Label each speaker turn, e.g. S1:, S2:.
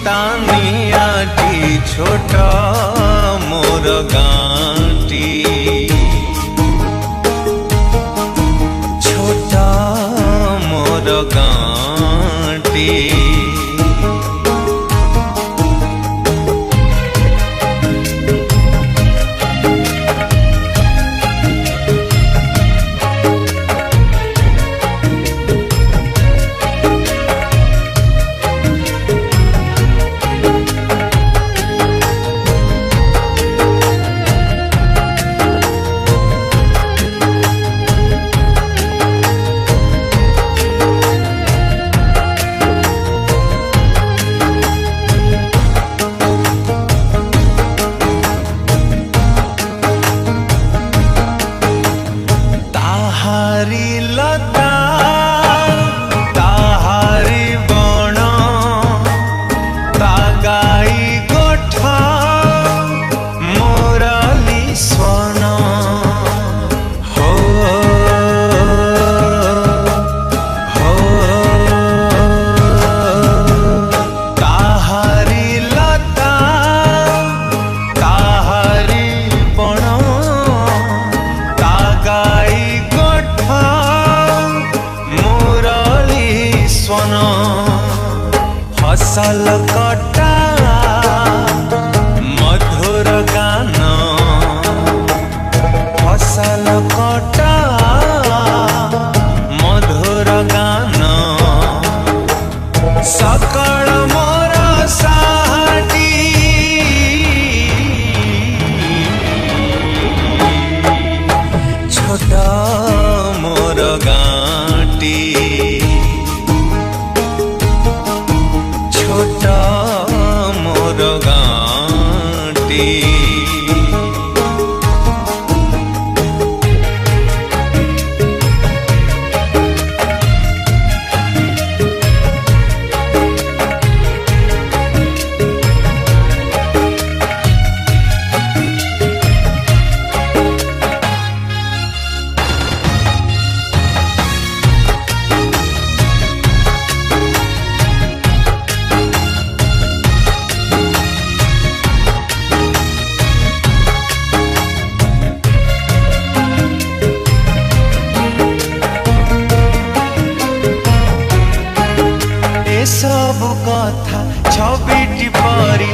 S1: तानियाटी छोटा मोर गाँटी छोटा मोर गाँटी लता ताहारी बण तागाई गोठा मोराली स्वन हो हो ताहारी लता ताहारी बण तागाई फसल कटा मधुर गान फसल कटा मधुर गान सकल मोर साटी छोटा मोर गाँटी छोटा मोर गाँटी सब कथा छबिटी परी